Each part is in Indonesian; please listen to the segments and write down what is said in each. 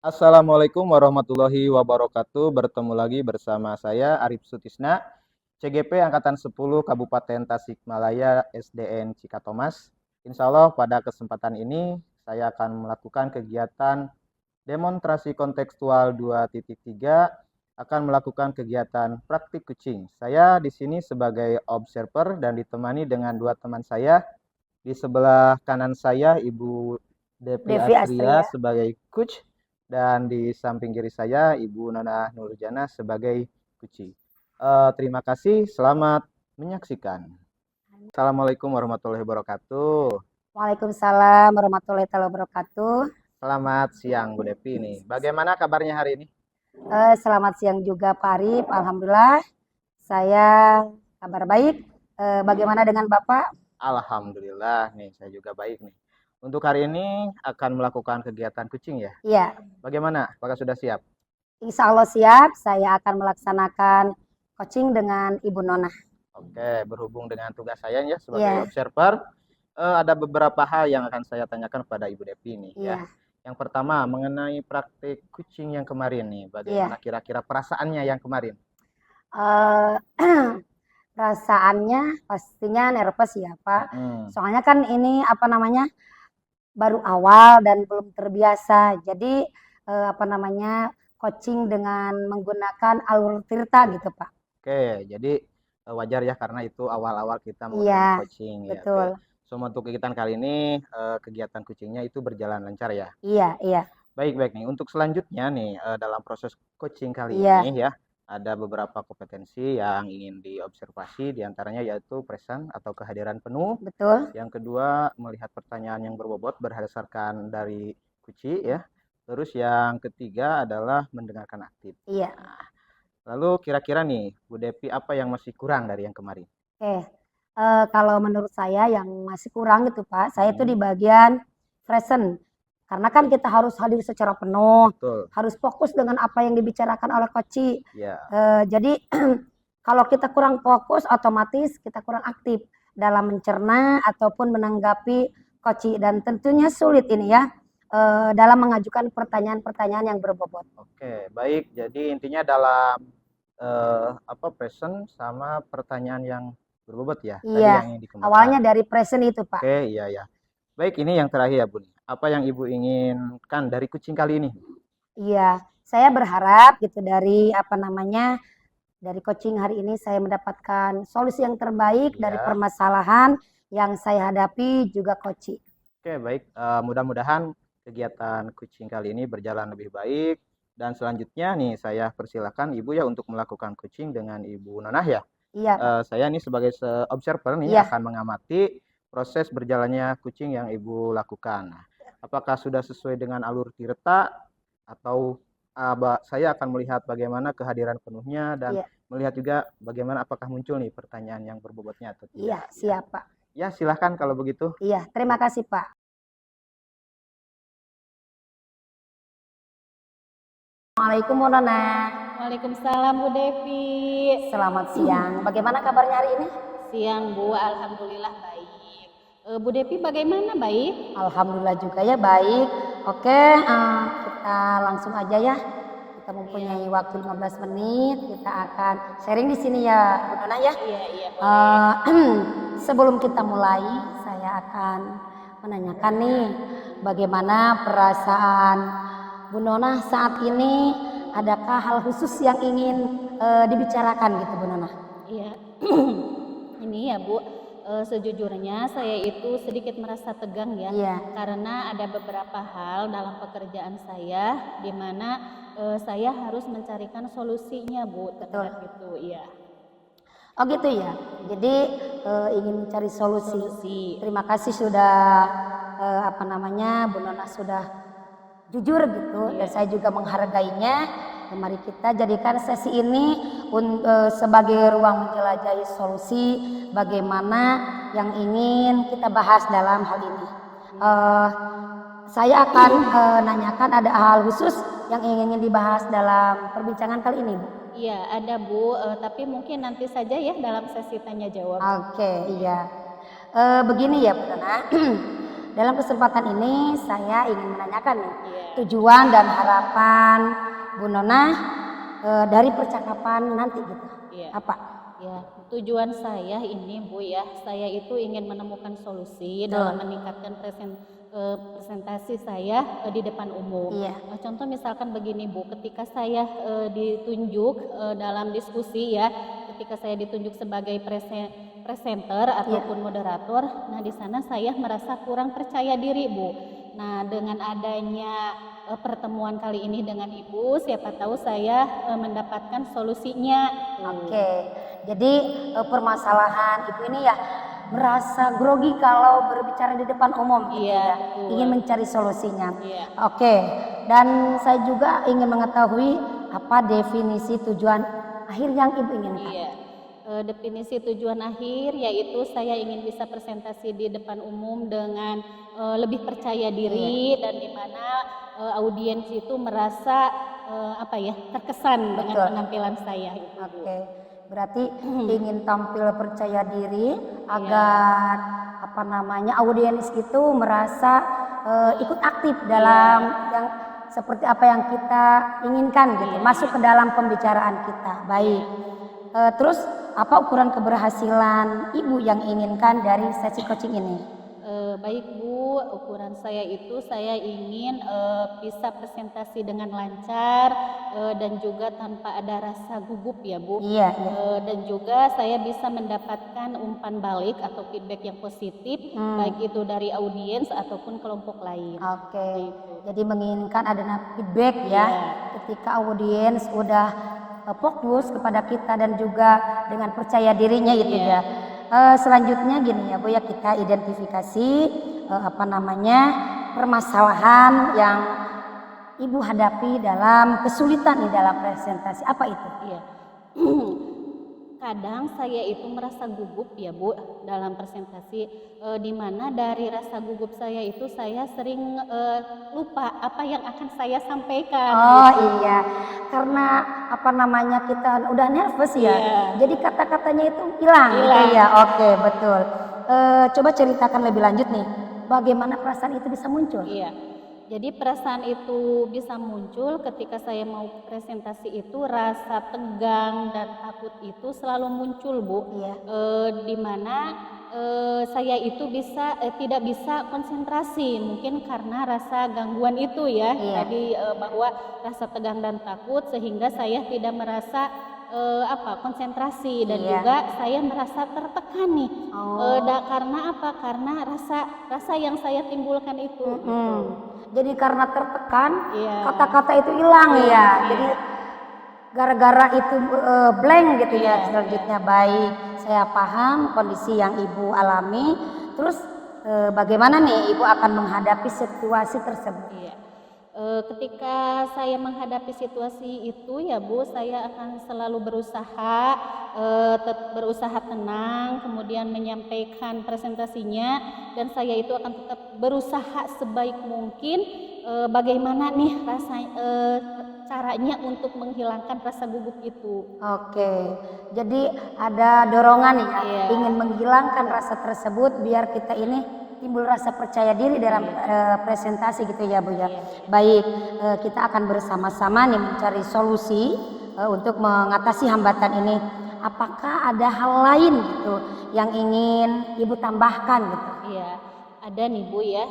Assalamualaikum warahmatullahi wabarakatuh. Bertemu lagi bersama saya Arif Sutisna, CGP Angkatan 10 Kabupaten Tasikmalaya SDN Cikatomas. Insya Allah pada kesempatan ini saya akan melakukan kegiatan demonstrasi kontekstual 2.3, akan melakukan kegiatan praktik kucing. Saya di sini sebagai observer dan ditemani dengan dua teman saya. Di sebelah kanan saya Ibu Devi Devi Astria Astria. sebagai coach dan di samping kiri saya Ibu Nona Nurjana sebagai kuci. Terima kasih, selamat menyaksikan. Assalamualaikum warahmatullahi wabarakatuh. Waalaikumsalam warahmatullahi wabarakatuh. Selamat siang Bu Devi nih. Bagaimana kabarnya hari ini? Selamat siang juga Pak Arif. Alhamdulillah saya kabar baik. Bagaimana dengan Bapak? Alhamdulillah nih, saya juga baik nih. Untuk hari ini akan melakukan kegiatan kucing ya? Iya. Bagaimana? Apakah sudah siap? Insya Allah siap. Saya akan melaksanakan coaching dengan Ibu Nona. Oke, berhubung dengan tugas saya ya sebagai observer, ada beberapa hal yang akan saya tanyakan pada Ibu Devi nih ya. Yang pertama mengenai praktik kucing yang kemarin nih, bagaimana kira-kira perasaannya yang kemarin? Perasaannya pastinya nervous ya Pak. Soalnya kan ini baru awal dan belum terbiasa. Jadi coaching dengan menggunakan alur tirta gitu Pak. Oke, jadi wajar ya karena itu awal-awal kita menggunakan coaching ya. Betul. Semua untuk kegiatan kali ini kegiatan kucingnya itu berjalan lancar ya. Iya. Baik nih. Untuk selanjutnya nih dalam proses coaching kali ini ya, ada beberapa kompetensi yang ingin diobservasi, diantaranya yaitu present atau kehadiran penuh. Betul. Yang kedua melihat pertanyaan yang berbobot berdasarkan dari kuci ya. Terus yang ketiga adalah mendengarkan aktif. Iya. Nah, lalu kira-kira nih Bu Devi apa yang masih kurang dari yang kemarin? Kalau menurut saya yang masih kurang gitu Pak, saya itu di bagian present. Karena kan kita harus hadir secara penuh, harus fokus dengan apa yang dibicarakan oleh coach. Jadi kalau kita kurang fokus, otomatis kita kurang aktif dalam mencerna ataupun menanggapi coach. Dan tentunya sulit ini ya dalam mengajukan pertanyaan-pertanyaan yang berbobot. Oke, baik. Jadi intinya dalam present sama pertanyaan yang berbobot ya? Iya, awalnya dari present itu Pak. Oke, iya. Baik, ini yang terakhir ya Bu. Apa yang Ibu inginkan dari kucing kali ini? Iya, saya berharap gitu dari dari coaching hari ini saya mendapatkan solusi yang terbaik dari permasalahan yang saya hadapi juga coaching. Oke, baik. Mudah-mudahan kegiatan coaching kali ini berjalan lebih baik. Dan selanjutnya nih saya persilakan Ibu ya untuk melakukan coaching dengan Ibu Nonah ya. Iya. Saya nih sebagai observer nih akan mengamati proses berjalannya kucing yang Ibu lakukan. Nah, apakah sudah sesuai dengan alur tirta atau saya akan melihat bagaimana kehadiran penuhnya dan melihat juga bagaimana apakah muncul nih pertanyaan yang berbobotnya atau tidak. Iya, siap Pak. Ya, silahkan kalau begitu. Iya, terima kasih Pak. Assalamualaikum Bu Nona. Waalaikumsalam Bu Devi. Selamat siang. Bagaimana kabarnya hari ini? Siang Bu, alhamdulillah baik. Bu Devi bagaimana, baik? Alhamdulillah juga ya baik. Oke, kita langsung aja ya. Kita mempunyai waktu 15 menit. Kita akan sharing di sini ya Bu Nona ya. Iya. Sebelum kita mulai, saya akan menanyakan nih bagaimana perasaan Bu Nona saat ini, adakah hal khusus yang ingin dibicarakan gitu Bu Nona? Iya, ini ya Bu, sejujurnya saya itu sedikit merasa tegang ya, karena ada beberapa hal dalam pekerjaan saya di mana saya harus mencarikan solusinya Bu terhadap itu, iya. Oh gitu ya, jadi ingin mencari solusi. Terima kasih sudah Bu Nona sudah jujur gitu, dan saya juga menghargainya. Mari kita jadikan sesi ini sebagai ruang menjelajahi solusi bagaimana yang ingin kita bahas dalam hal ini. Saya akan nanyakan ada hal khusus yang ingin dibahas dalam perbincangan kali ini Bu? Iya ada Bu, tapi mungkin nanti saja ya dalam sesi tanya jawab. Oke, iya. Begini ya Bu Nona. dalam kesempatan ini saya ingin menanyakan nih tujuan dan harapan Bu Nona dari percakapan nanti gitu. Apa? Ya, tujuan saya ini Bu ya, saya itu ingin menemukan solusi dalam meningkatkan presentasi saya di depan umum. Contoh misalkan begini Bu, ketika saya ditunjuk dalam diskusi ya, ketika saya ditunjuk sebagai presenter ataupun moderator, nah di sana saya merasa kurang percaya diri Bu. Nah dengan adanya pertemuan kali ini dengan Ibu, siapa tahu saya mendapatkan solusinya. Oke. Jadi permasalahan Ibu ini ya merasa grogi kalau berbicara di depan umum gitu ya. Ingin mencari solusinya. Oke. Dan saya juga ingin mengetahui apa definisi tujuan akhir yang Ibu inginkan. Definisi tujuan akhir yaitu saya ingin bisa presentasi di depan umum dengan lebih percaya diri dan di mana audiens itu merasa terkesan dengan penampilan saya. Oke. Berarti ingin tampil percaya diri agar audiens itu merasa ikut aktif dalam yang seperti apa yang kita inginkan gitu, masuk ke dalam pembicaraan kita. Baik. Terus apa ukuran keberhasilan Ibu yang inginkan dari sesi coaching ini? Baik Bu, ukuran saya itu saya ingin bisa presentasi dengan lancar dan juga tanpa ada rasa gugup ya Bu. Dan juga saya bisa mendapatkan umpan balik atau feedback yang positif, baik itu dari audiens ataupun kelompok lain. Oke. Jadi menginginkan adanya feedback ya, ketika audiens udah fokus kepada kita dan juga dengan percaya dirinya gitu ya. Selanjutnya gini ya Bu ya, kita identifikasi permasalahan yang Ibu hadapi dalam kesulitan di dalam presentasi. Apa itu? Kadang saya itu merasa gugup ya Bu dalam presentasi, di mana dari rasa gugup saya itu saya sering lupa apa yang akan saya sampaikan. Iya, karena kita udah nervous ya, jadi kata-katanya itu hilang. Gitu ya. Oke, betul. Coba ceritakan lebih lanjut nih, bagaimana perasaan itu bisa muncul? Jadi perasaan itu bisa muncul ketika saya mau presentasi itu, rasa tegang dan takut itu selalu muncul Bu. Di mana saya itu tidak bisa konsentrasi, mungkin karena rasa gangguan itu ya. Tadi bahwa rasa tegang dan takut sehingga saya tidak merasa konsentrasi dan juga saya merasa tertekan nih. Karena apa? Karena rasa yang saya timbulkan itu. Jadi karena tertekan, kata-kata itu hilang ya. Jadi gara-gara itu blank gitu ya. Selanjutnya baik, saya paham kondisi yang Ibu alami. Terus bagaimana nih Ibu akan menghadapi situasi tersebut? Ketika saya menghadapi situasi itu ya Bu, saya akan selalu berusaha tenang, kemudian menyampaikan presentasinya, dan saya itu akan tetap berusaha sebaik mungkin bagaimana nih caranya untuk menghilangkan rasa gugup itu. Oke, jadi ada dorongan ya, ingin menghilangkan rasa tersebut biar kita ini timbul rasa percaya diri dalam presentasi gitu ya Bu ya. Baik, kita akan bersama-sama nih mencari solusi untuk mengatasi hambatan ini. Apakah ada hal lain gitu yang ingin Ibu tambahkan gitu? Ada nih Bu ya.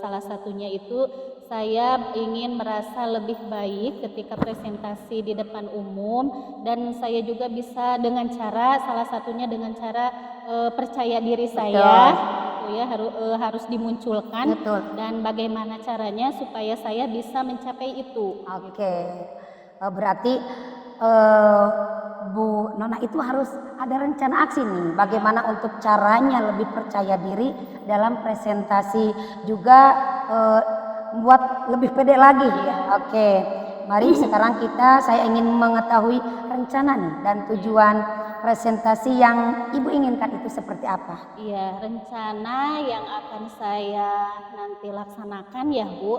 Salah satunya itu saya ingin merasa lebih baik ketika presentasi di depan umum, dan saya juga bisa salah satunya dengan cara percaya diri saya. Harus dimunculkan. Dan bagaimana caranya supaya saya bisa mencapai itu. Oke. Berarti Bu Nona itu harus ada rencana aksi nih, bagaimana untuk caranya lebih percaya diri dalam presentasi, juga membuat lebih pede lagi ya. Oke, mari sekarang saya ingin mengetahui rencana nih dan tujuan presentasi yang Ibu inginkan itu seperti apa? Rencana yang akan saya nanti laksanakan ya Bu,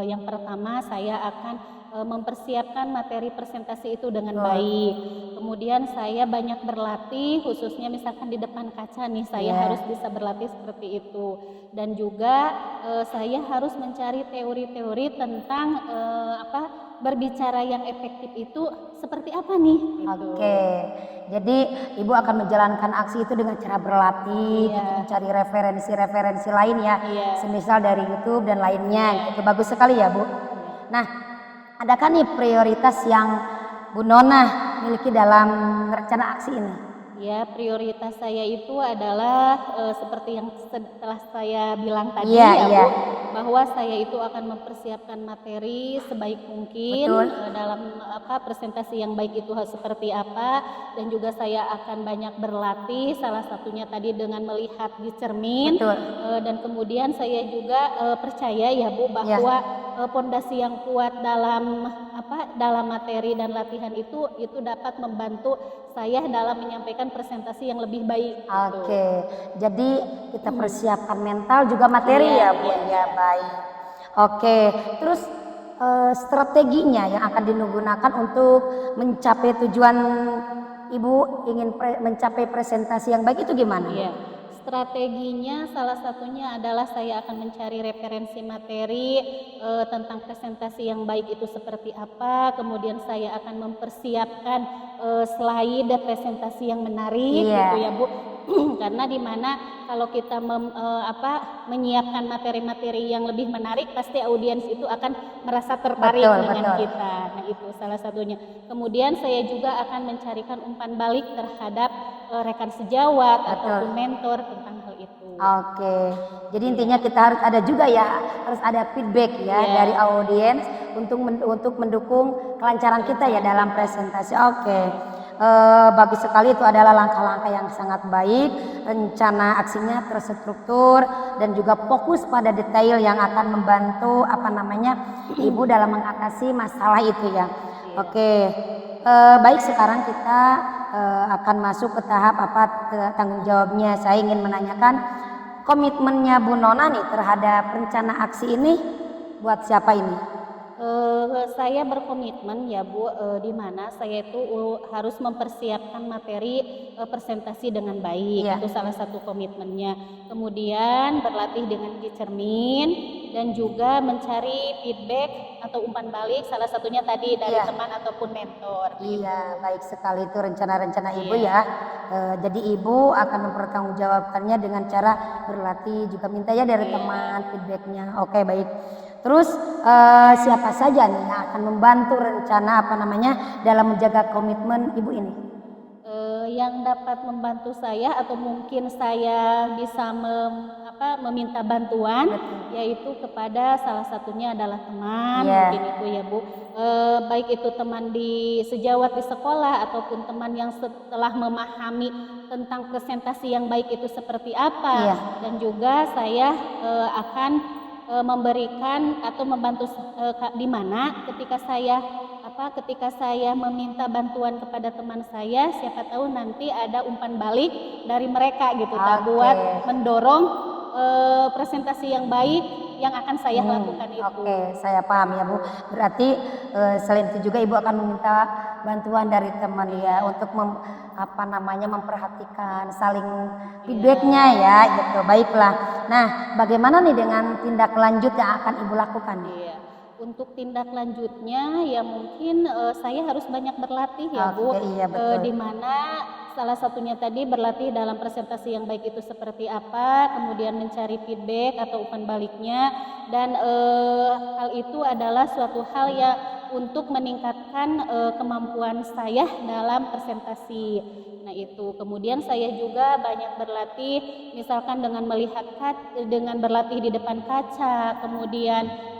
Yang pertama saya akan mempersiapkan materi presentasi itu dengan baik. Kemudian saya banyak berlatih, khususnya misalkan di depan kaca nih, saya harus bisa berlatih seperti itu. Dan juga saya harus mencari teori-teori tentang berbicara yang efektif itu seperti apa nih? Gitu. Oke, jadi Ibu akan menjalankan aksi itu dengan cara berlatih, gitu, mencari referensi-referensi lain ya, semisal dari YouTube dan lainnya. Itu bagus sekali ya Bu. Nah, adakah nih prioritas yang Bu Nona miliki dalam rencana aksi ini? Ya, prioritas saya itu adalah seperti yang setelah saya bilang tadi Bu, bahwa saya itu akan mempersiapkan materi sebaik mungkin dalam presentasi yang baik itu seperti apa, dan juga saya akan banyak berlatih, salah satunya tadi dengan melihat di cermin, dan kemudian saya juga percaya ya Bu bahwa pondasi yang kuat dalam materi dan latihan itu dapat membantu saya dalam menyampaikan presentasi yang lebih baik. Oke, jadi kita persiapkan mental juga materi ya Bu. Ya baik. Oke, terus strateginya yang akan digunakan untuk mencapai tujuan Ibu ingin mencapai presentasi yang baik itu gimana? Iya. Strateginya salah satunya adalah saya akan mencari referensi materi tentang presentasi yang baik itu seperti apa, kemudian saya akan mempersiapkan slide presentasi yang menarik gitu ya Bu. Karena dimana kalau kita menyiapkan materi-materi yang lebih menarik, pasti audiens itu akan merasa tertarik dengan kita. Nah itu salah satunya. Kemudian saya juga akan mencarikan umpan balik terhadap rekan sejawat ataupun mentor tentang hal itu. Oke, jadi intinya kita harus ada juga harus ada feedback dari audiens untuk mendukung kelancaran kita ya dalam presentasi. Oke. Bagus sekali, itu adalah langkah-langkah yang sangat baik, rencana aksinya terstruktur dan juga fokus pada detail yang akan membantu Ibu dalam mengatasi masalah itu ya. Oke, baik, sekarang kita akan masuk ke tahap tanggung jawabnya. Saya ingin menanyakan komitmennya Bu Nona nih terhadap rencana aksi ini buat siapa ini? Saya berkomitmen ya Bu, di mana saya itu harus mempersiapkan materi presentasi dengan baik. Itu salah satu komitmennya. Kemudian berlatih dengan cermin dan juga mencari feedback atau umpan balik, salah satunya tadi dari teman ataupun mentor. Iya, baik sekali, itu rencana-rencana Ibu ya. Jadi Ibu akan mempertanggungjawabkannya dengan cara berlatih, juga minta dari teman feedbacknya. Oke, baik. Terus siapa saja nih yang akan membantu rencana dalam menjaga komitmen Ibu ini? Yang dapat membantu saya atau mungkin saya bisa meminta bantuan, yaitu kepada salah satunya adalah teman, mungkin itu ya Bu. Baik itu teman sejawat di sekolah ataupun teman yang setelah memahami tentang presentasi yang baik itu seperti apa, dan juga saya akan memberikan atau membantu di mana ketika saya meminta bantuan kepada teman saya, siapa tahu nanti ada umpan balik dari mereka gitu, buat mendorong presentasi yang baik yang akan saya lakukan itu. Oke, saya paham ya Bu. Berarti selain itu juga Ibu akan meminta bantuan dari teman untuk memperhatikan saling feedbacknya ya gitu. Baiklah. Nah, bagaimana nih dengan tindak lanjut yang akan Ibu lakukan? Untuk tindak lanjutnya ya mungkin saya harus banyak berlatih ya Bu. Di mana salah satunya tadi berlatih dalam presentasi yang baik itu seperti apa, kemudian mencari feedback atau umpan baliknya, dan hal itu adalah suatu hal yang untuk meningkatkan kemampuan saya dalam presentasi. Nah itu, kemudian saya juga banyak berlatih, misalkan dengan berlatih di depan kaca, kemudian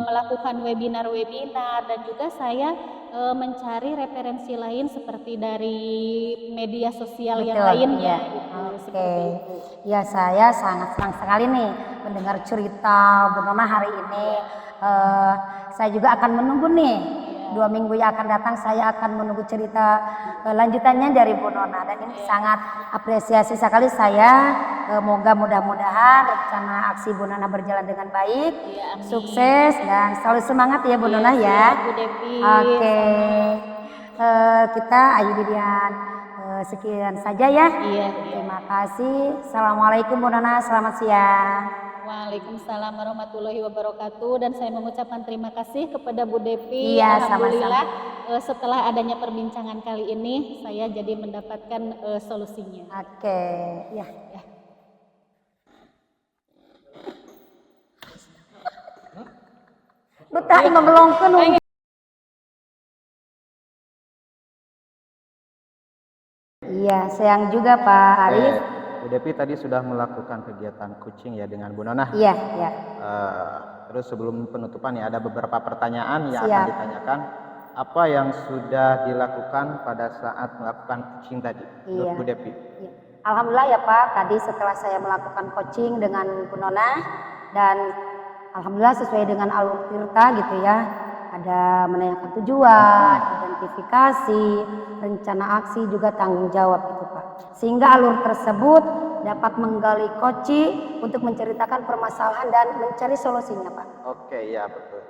melakukan webinar-webinar, dan juga saya mencari referensi lain seperti dari media sosial yang lainnya. Oke, ya saya sangat senang sekali nih mendengar cerita Bu Nona hari ini. Saya juga akan menunggu nih 2 minggu yang akan datang saya akan menunggu cerita lanjutannya dari Bu Nona, dan ini sangat apresiasi sekali saya. Moga mudah-mudahan rencana aksi Bu Nona berjalan dengan baik, sukses dan selalu semangat ya Bu Nona ya. Bu Devi. Oke. Kita akhiri dengan sekian saja ya. Terima kasih. Assalamualaikum Bu Nona, selamat siang. Waalaikumsalam warahmatullahi wabarakatuh, dan saya mengucapkan terima kasih kepada Bu Devi. Iya, Alhamdulillah setelah adanya perbincangan kali ini saya jadi mendapatkan solusinya. Oke, ya. Lu tak ngemelongkeun. Iya, sayang juga Pak Arif. Bu Devi tadi sudah melakukan kegiatan coaching ya dengan Bu Nona. Iya. Terus sebelum penutupan ya ada beberapa pertanyaan yang akan ditanyakan. Apa yang sudah dilakukan pada saat melakukan coaching tadi menurut Bu Devi? Iya. Alhamdulillah ya Pak, tadi setelah saya melakukan coaching dengan Bu Nona dan alhamdulillah sesuai dengan alur tirta gitu ya. Ada menanyakan tujuan, identifikasi, rencana aksi, juga tanggung jawab gitu Pak. Sehingga alur tersebut dapat menggali koci untuk menceritakan permasalahan dan mencari solusinya Pak. Oke, ya betul.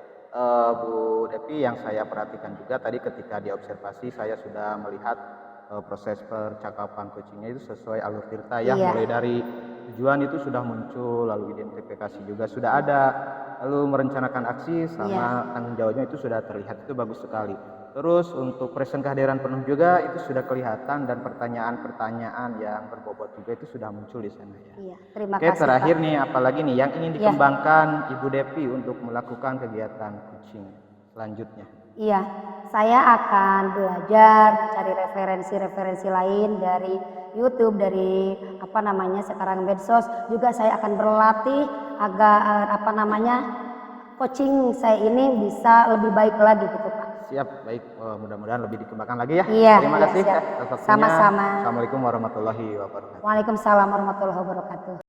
Bu Devi, yang saya perhatikan juga tadi ketika diobservasi saya sudah melihat proses percakapan coachingnya itu sesuai alur tirta ya. Mulai dari tujuan itu sudah muncul, lalu identifikasi juga sudah ada, lalu merencanakan aksi sama tanggung jawabnya itu sudah terlihat, itu bagus sekali. Terus untuk present kehadiran penuh juga itu sudah kelihatan, dan pertanyaan-pertanyaan yang berbobot juga itu sudah muncul di sana ya. Iya, terima Oke, kasih terakhir Pak. nih apalagi nih yang ingin dikembangkan Ibu Devi untuk melakukan kegiatan coaching selanjutnya? Iya, saya akan belajar cari referensi-referensi lain dari YouTube, dari sekarang medsos. Juga saya akan berlatih agar coaching saya ini bisa lebih baik lagi gitu Pak. Siap, baik. Mudah-mudahan lebih dikembangkan lagi ya. Iya, Terima kasih siap. atas waktunya. Sama-sama. Assalamualaikum warahmatullahi wabarakatuh. Waalaikumsalam warahmatullahi wabarakatuh.